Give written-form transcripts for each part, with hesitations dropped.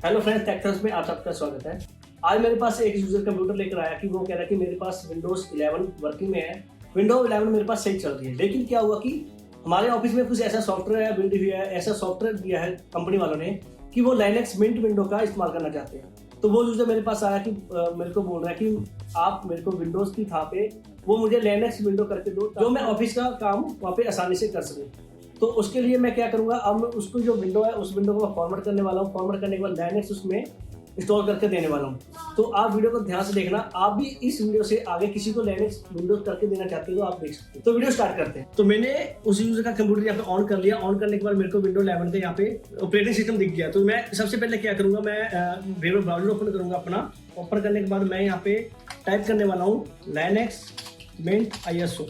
Hello friends, टेक्थर्स में आप सबका स्वागत है। आज मेरे पास एक यूजर कंप्यूटर लेकर आया कि वो कह रहा है कि मेरे पास विंडोज 11 वर्किंग में है। विंडोज 11 मेरे पास सही चल रही है, लेकिन क्या हुआ कि हमारे ऑफिस में कुछ ऐसा सॉफ्टवेयर बिल्ड हुआ है, ऐसा सॉफ्टवेयर दिया है कंपनी वालों ने कि वो लाइनक्स मिंट विंडो का इस्तेमाल करना चाहते हैं। तो वो यूजर मेरे पास आया कि मेरे को बोल रहा है कि आप मेरे को विंडोज की था पे वो मुझे लाइनक्स विंडो करके दो, जो मैं ऑफिस का काम वहाँ पे आसानी से कर सकूँ। तो उसके लिए मैं क्या करूंगा, अब मैं उसको जो विंडो है उस विंडो को मैं फॉर्मेट करने वाला हूँ। फॉर्मेट करने के बाद लाइनक्स उसमें इंस्टॉल करके देने वाला हूँ। तो आप वीडियो को ध्यान से देखना, आप भी इस वीडियो से आगे किसी को लाइनक्स विंडोज करके देना चाहते हो तो आप देख सकते हो। तो वीडियो स्टार्ट करते हैं। तो मैंने उस यूजर का कंप्यूटर यहाँ पे ऑन कर लिया। ऑन करने के बाद मेरे को विंडो 11 का यहाँ पे ऑपरेटिंग सिस्टम दिख गया। तो मैं सबसे पहले क्या करूंगा, मैं ब्राउजर ओपन करूंगा अपना। ओपन करने के बाद मैं यहाँ पे टाइप करने वाला हूँ लाइनक्स मिंट ISO।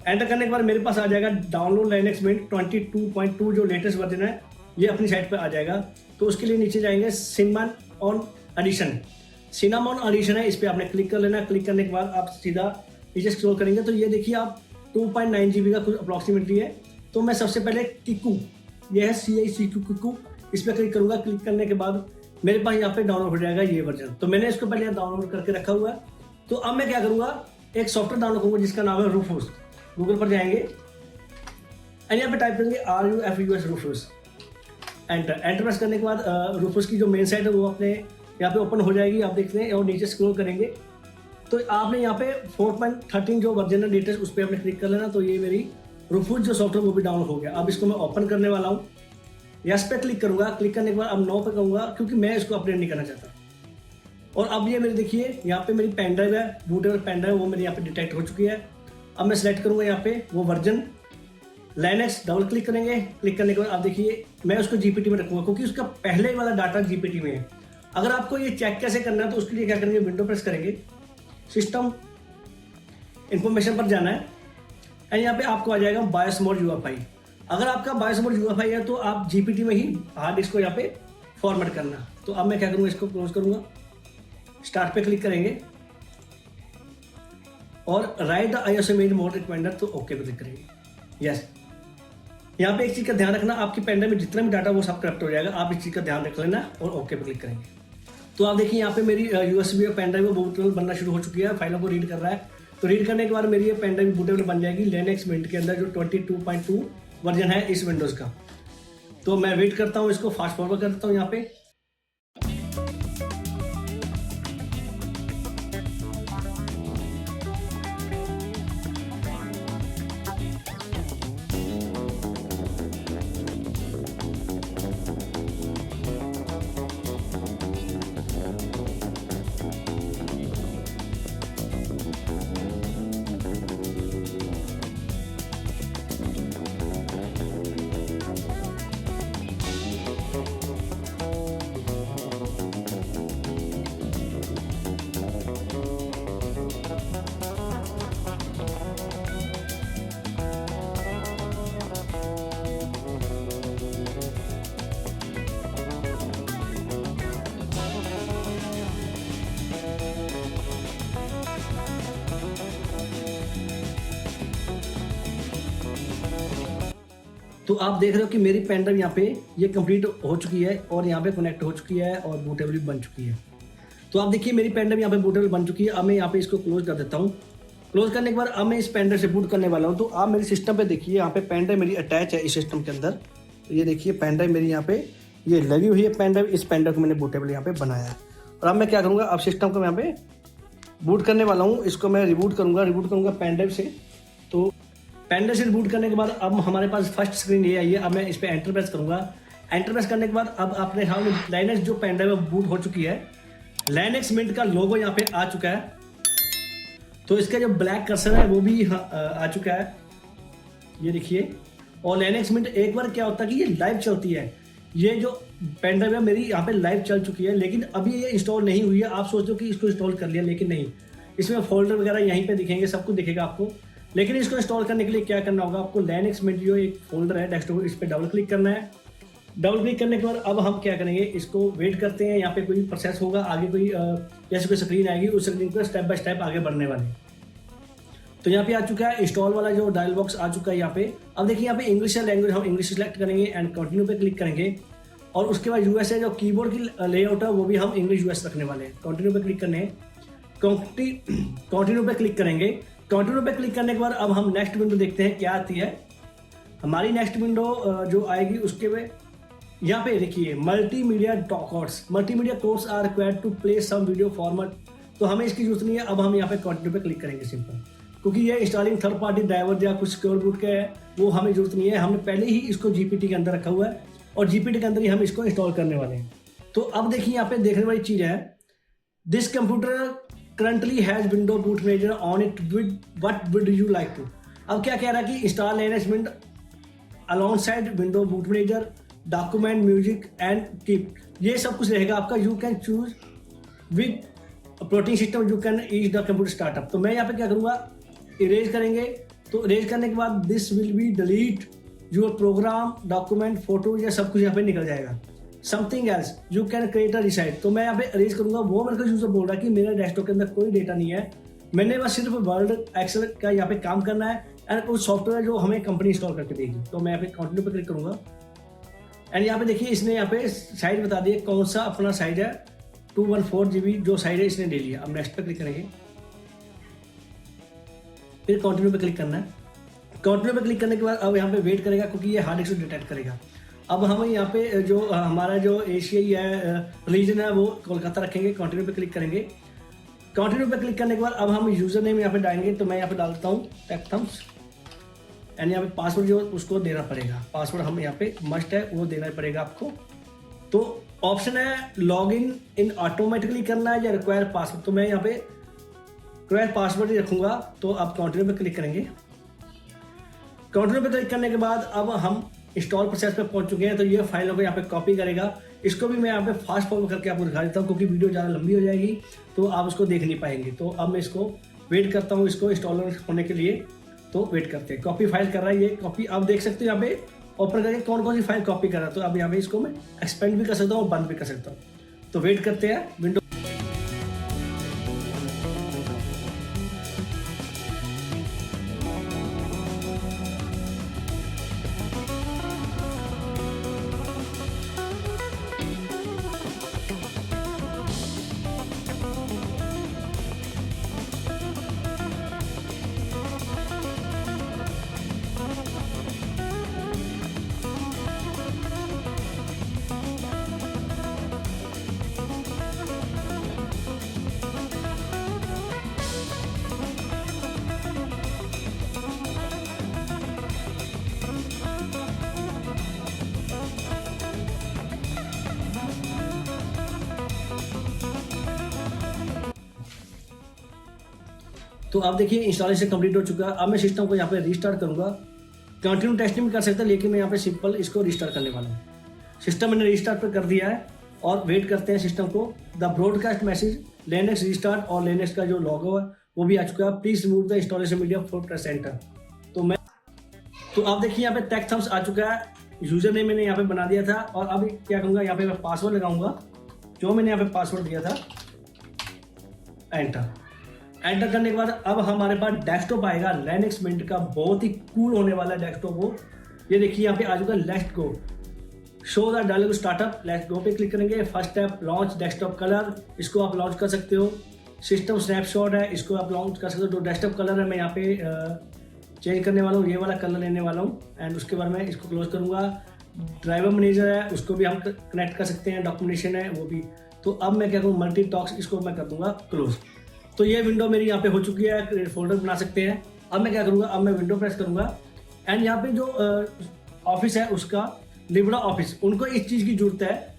एंटर करने के बाद मेरे पास आ जाएगा डाउनलोड लाइनक्स मिंट 22.2 जो लेटेस्ट वर्जन है, ये अपनी साइट पे आ जाएगा। तो उसके लिए नीचे जाएंगे Cinnamon on edition. Cinnamon on edition है, इस पर आपने क्लिक कर लेना। क्लिक करने के बाद आप सीधा नीचे स्क्रॉल करेंगे तो ये देखिए आप 2.9 GB का कुछ अप्रॉक्सीमेटली है। तो मैं सबसे पहले किकू, ये है CICQ किकू, इस पर क्लिक करूंगा। क्लिक करने के बाद मेरे पास यहाँ पे डाउनलोड हो जाएगा ये वर्जन। तो मैंने इसको पहले डाउनलोड करके रखा हुआ है। तो अब मैं क्या करूंगा, एक सॉफ्टवेयर डाउनलोड करूंगा जिसका नाम है रूफूस। गूगल पर जाएंगे एंड यहाँ पे टाइप करेंगे RUFUS रूफूस। एंटर प्रेस करने के बाद रूफूस की जो मेन साइट है वो अपने यहाँ पे ओपन हो जाएगी, आप देखते हैं। और नीचे स्क्रॉल करेंगे तो आपने यहाँ पे 4.13 जो वर्जन है लेटेस्ट, उस पर आपने क्लिक कर लेना। तो ये मेरी रूफूस जो सॉफ्टवेयर वो भी डाउनलोड हो गया। अब इसको मैं ओपन करने वाला हूँ, यस पे क्लिक करूंगा। क्लिक करने के बाद अब नो पे कहूँगा क्योंकि मैं इसको अपडेट नहीं करना चाहता। और अब ये मेरी देखिए यहाँ पे मेरी पेन ड्राइव है, बूटेबल पेन ड्राइव, वो मेरी यहाँ पे डिटेक्ट हो चुकी है। अब मैं सेलेक्ट करूंगा यहाँ पे वो वर्जन लाइनक्स, डबल क्लिक करेंगे। क्लिक करने के बाद आप देखिए मैं उसको GPT में रखूंगा क्योंकि उसका पहले वाला डाटा GPT में है। अगर आपको ये चेक कैसे करना है तो उसके लिए क्या करेंगे, विंडो प्रेस करेंगे, सिस्टम इंफॉर्मेशन पर जाना है एंड यहाँ पे आपको आ जाएगा बायोस मोड UEFI। अगर आपका बायोस मोड UEFI है तो आप GPT में ही हार्ड डिस्क को यहाँ पे फॉर्मेट करना। तो अब मैं क्या करूँगा, इसको क्लोज करूँगा, स्टार्ट पे क्लिक करेंगे और right the ISO made mode recommender, तो ओके पे क्लिक करेंगे। यस, यहाँ पे एक चीज का ध्यान रखना, आपकी पेन ड्राइव में जितना भी डाटा वो सब करप्ट हो जाएगा, आप इस चीज का ध्यान रख लेना और ओके पे क्लिक करेंगे। तो आप देखिए यहाँ पे मेरी USB और पेन ड्राइव बूटेबल बनना शुरू हो चुकी है, फाइलों को रीड कर रहा है। तो रीड करने के बाद मेरी ये पेन ड्राइव बूटेबल बन जाएगी लाइनक्स मिंट के अंदर जो 22.2 वर्जन है इस विंडोज का। तो मैं वेट करता हूँ, इसको फास्ट फॉरवर्ड करता हूँ यहाँ पे। तो आप देख रहे हो कि मेरी पेन ड्राइव यहाँ पे ये कंप्लीट हो चुकी है और यहाँ पे कनेक्ट हो चुकी है और बूटेबल भी बन चुकी है। तो आप देखिए मेरी पेन ड्राइव यहाँ पे बूटेबल बन चुकी है। अब मैं यहाँ पे इसको क्लोज कर देता हूँ। क्लोज करने के बाद अब मैं इस पेन ड्राइव से बूट करने वाला हूँ। तो आप मेरे सिस्टम पे देखिए यहाँ पे पेन ड्राइव मेरी अटैच है इस सिस्टम के अंदर। ये देखिए पेन ड्राइव मेरी यहाँ पे ये लगी हुई है पेन ड्राइव। इस पेन ड्राइव को मैंने बूटेबल यहाँ पे बनाया है। और अब मैं क्या करूँगा, अब सिस्टम को मैं यहाँ पे बूट करने वाला हूँ। इसको मैं रिबूट करूँगा पेन ड्राइव से। तो पेन ड्राइव से रिबूट करने के बाद अब हमारे पास फर्स्ट स्क्रीन ये आई है। अब मैं इस पर एंटर प्रेस करूंगा। एंटर प्रेस करने के बाद अब आपने हाँ लाइनक्स जो पेन ड्राइव बूट हो चुकी है, लाइनक्स मिंट का लोगो यहाँ पे आ चुका है। तो इसका जो ब्लैक कर्सर है वो भी आ चुका है, ये देखिए। और लाइनक्स मिंट एक बार क्या होता है कि ये लाइव चलती है। ये जो पेन ड्राइव है मेरी यहाँ पे लाइव चल चुकी है, लेकिन अभी ये इंस्टॉल नहीं हुई है। आप सोचते हो कि इसको इंस्टॉल कर लिया, लेकिन नहीं। इसमें फोल्डर वगैरह यहीं पे दिखेंगे, सब कुछ दिखेगा आपको। लेकिन इसको इंस्टॉल करने के लिए क्या करना होगा, आपको लाइनक्स मिंट जो एक फोल्डर है डेस्कटॉप, इस पर डबल क्लिक करना है। डबल क्लिक करने के बाद अब हम क्या करेंगे, इसको वेट करते हैं। यहाँ पे कोई प्रोसेस होगा, आगे कोई जैसे कोई स्क्रीन आएगी, उस स्क्रीन पर स्टेप बाय स्टेप आगे बढ़ने वाले। तो यहाँ पे आ चुका है इंस्टॉल वाला जो डायल बॉक्स आ चुका है यहाँ पे। अब देखिए यहाँ पे इंग्लिश है लैंग्वेज, हम इंग्लिश सेलेक्ट करेंगे एंड कंटिन्यू पे क्लिक करेंगे। और उसके बाद यूएस है, जो कीबोर्ड की लेआउट है वो भी हम इंग्लिश यूएस रखने वाले हैं। कंटिन्यू पे क्लिक करने कंटिन्यू पे क्लिक करेंगे। कंटिन्यू पे क्लिक करने के बाद अब हम नेक्स्ट विंडो देखते हैं क्या आती है। हमारी नेक्स्ट विंडो जो आएगी उसके में यहाँ पे देखिए multimedia codes. Multimedia codes are required to play some video format, तो हमें इसकी जरूरत नहीं है। अब हम यहाँ पे कंटिन्यू पे क्लिक करेंगे सिंपल, क्योंकि ये इंस्टॉलिंग थर्ड पार्टी ड्राइवर या कुछ सिक्योर बूट के है, वो हमें जरूरत नहीं है। हमने पहले ही इसको जीपीटी के अंदर रखा हुआ है और जीपीटी के अंदर ही हम इसको इंस्टॉल करने वाले हैं। तो अब देखिए यहाँ पे देखने वाली चीज है, this computer currently has window boot manager on it, with what would you like to. अब क्या कह रहा है कि install management alongside window boot manager, document, music and keep, ये सब कुछ रहेगा आपका। You can choose with operating system, you can each the computer startup. तो मैं यहाँ पे क्या करूँगा, इरेज करेंगे। तो इरेज करने के बाद this will be delete your program, document, photo, ये सब कुछ यहाँ पे निकल जाएगा। Something else you can create a recite, तो मैं यहाँ पे इरेज करूँगा। वो मेरे को यूजर बोल रहा है कि मेरे डेस्कटॉप के अंदर कोई डेटा नहीं है, मैंने बस सिर्फ वर्ड एक्सेल का यहाँ पे काम करना है एंड कुछ सॉफ्टवेयर जो हमें कंपनी इंस्टॉल करके देगी। तो मैं यहाँ पे कंटिन्यू पे क्लिक करूँगा एंड यहाँ पे देखिए इसने यहाँ पे साइज बता दिए कौन सा अपना साइज है, 214 GB जो साइज है इसने ले लिया। अब नेक्स्ट पे क्लिक करेंगे, फिर कंटिन्यू पे क्लिक करना है। कंटिन्यू पे क्लिक करने के बाद अब यहाँ पे वेट करेगा, क्योंकि ये हार्ड डिस्क डिटेक्ट करेगा। अब हम यहाँ पे जो हमारा जो एशियाई है रीजन है वो कोलकाता रखेंगे। कंटिन्यू पे क्लिक करेंगे। कंटिन्यू पे क्लिक करने के बाद अब हम यूजर नेम यहाँ पे डालेंगे। तो मैं यहाँ पे डालता हूँ टेकथम्स एंड यहाँ पे पासवर्ड जो उसको देना पड़ेगा। पासवर्ड हम यहाँ पे मस्ट है, वो देना पड़ेगा आपको। तो ऑप्शन है लॉग इन ऑटोमेटिकली करना है या रिक्वायर पासवर्ड, तो मैं यहाँ पे रिक्वायर पासवर्ड ही रखूंगा। तो आप कंटिन्यू पे क्लिक करेंगे। कंटिन्यू पे क्लिक करने के बाद अब हम इंस्टॉल प्रोसेस पे पहुंच चुके हैं। तो ये फाइलों को यहाँ पे कॉपी करेगा। इसको भी मैं यहाँ पे फास्ट फॉरवर्ड करके आपको दिखा देता हूँ, क्योंकि वीडियो ज़्यादा लंबी हो जाएगी तो आप उसको देख नहीं पाएंगे। तो अब मैं इसको वेट करता हूँ इसको इंस्टॉलर होने के लिए। तो वेट करते हैं, कॉपी फाइल कर रहा है ये कॉपी। आप देख सकते हो यहाँ पे ओपन करके कौन कौन सी फाइल कॉपी कर रहा है। तो अब यहाँ पे इसको मैं एक्सपेंड भी कर सकता हूँ और बंद भी कर सकता हूँ। तो वेट करते हैं विंडो। तो अब देखिए इंस्टॉलेशन कंप्लीट हो चुका है। अब मैं सिस्टम को यहाँ पे रीस्टार्ट करूँगा। कंटिन्यू टेस्टिंग भी कर सकता है, लेकिन मैं यहाँ पे सिंपल इसको रीस्टार्ट करने वाला हूँ। सिस्टम मैंने रीस्टार्ट पर कर दिया है और वेट करते हैं सिस्टम को। The broadcast message Linux restart और लिनक्स का जो लॉगो है वो भी आ चुका है। Please remove the installation media for centre. तो आप देखिए यहाँ पे टेकथम्स आ चुका है। यूजर नेम मैंने यहाँ पे बना दिया था और अब क्या करूँगा, यहाँ पे मैं पासवर्ड लगाऊंगा जो मैंने यहाँ पे पासवर्ड दिया था। एंटर करने के बाद अब हमारे पास डेस्कटॉप आएगा लिनक्स मिंट का, बहुत ही कूल होने वाला डेस्कटॉप वो। ये देखिए यहाँ पे आ चुका let's go, show the dialogue startup. Let's go पे क्लिक करेंगे। First step launch desktop colour, इसको आप लॉन्च कर सकते हो। सिस्टम स्नैपशॉट है, इसको आप लॉन्च कर सकते हो। जो डेस्कटॉप कलर है मैं यहाँ पे चेंज करने वाला हूँ, ये वाला कलर लेने वाला हूँ एंड उसके बाद मैं इसको क्लोज करूँगा। ड्राइवर मैनेजर है उसको भी हम कनेक्ट कर सकते हैं, डॉक्यूमेंटेशन है वो भी। तो अब मैं क्या करूँ, मल्टी टॉक्स इसको मैं कर दूंगा क्लोज। तो ये विंडो मेरी यहाँ पे हो चुकी है, फोल्डर बना सकते हैं। अब मैं क्या करूँगा, अब मैं विंडो प्रेस करूँगा एंड यहाँ पे जो ऑफिस है उसका लिब्रा ऑफिस, उनको इस चीज़ की जरूरत है।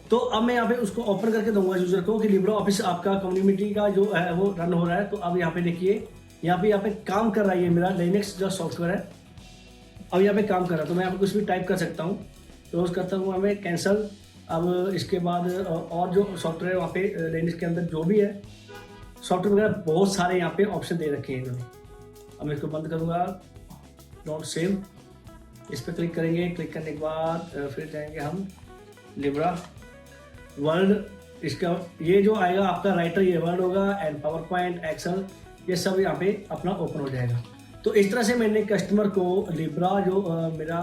तो अब मैं यहाँ पे उसको ओपन करके दूंगा यूजर को कि लिब्रा ऑफिस आपका कम्युनिटी का जो है वो रन हो रहा है। तो अब यहाँ पे देखिए यहाँ पे काम कर रहा है ये मेरा लिनक्स जो सॉफ्टवेयर है। अब यहाँ पे काम कर रहा है तो मैं यहाँ पे कुछ भी टाइप कर सकता हूँ। क्लोज करता हूँ हमें कैंसल। अब इसके बाद और जो सॉफ्टवेयर वहाँ पे लिनक्स के अंदर जो भी है सॉफ्टवेयर वगैरह बहुत सारे यहाँ पे ऑप्शन दे रखे हैं इन्होंने। अब मैं इसको बंद करूँगा, डोंट सेव, इस पर क्लिक करेंगे। क्लिक करने के बाद फिर जाएंगे हम लिब्रा वर्ड, इसका ये जो आएगा आपका राइटर ये वर्ड होगा एंड पावर पॉइंट एक्सेल ये सब यहाँ पे अपना ओपन हो जाएगा। तो इस तरह से मैंने कस्टमर को लिब्रा जो मेरा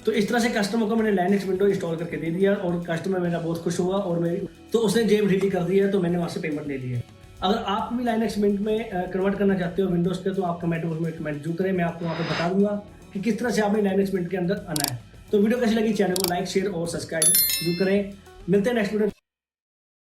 तो इस तरह से कस्टमर को मैंने लाइनक्स विंडो इंस्टॉल करके दे दिया और कस्टमर मेरा बहुत खुश हुआ और मेरी तो उसने जेब ढीली कर दी है, तो मैंने वहाँ से पेमेंट ले ली है। अगर आप भी लाइनक्स मिंट में कन्वर्ट करना चाहते हो विंडोज़ पे, तो आप कमेंट बॉक्स में कमेंट जरूर करें, मैं आपको वहाँ पर बता दूंगा कि किस तरह से आपने लाइनक्स मिंट के अंदर आना है। तो वीडियो कैसी लगी, चैनल को लाइक शेयर और सब्सक्राइब जरूर करें। मिलते हैं नेक्स्ट वीडियो।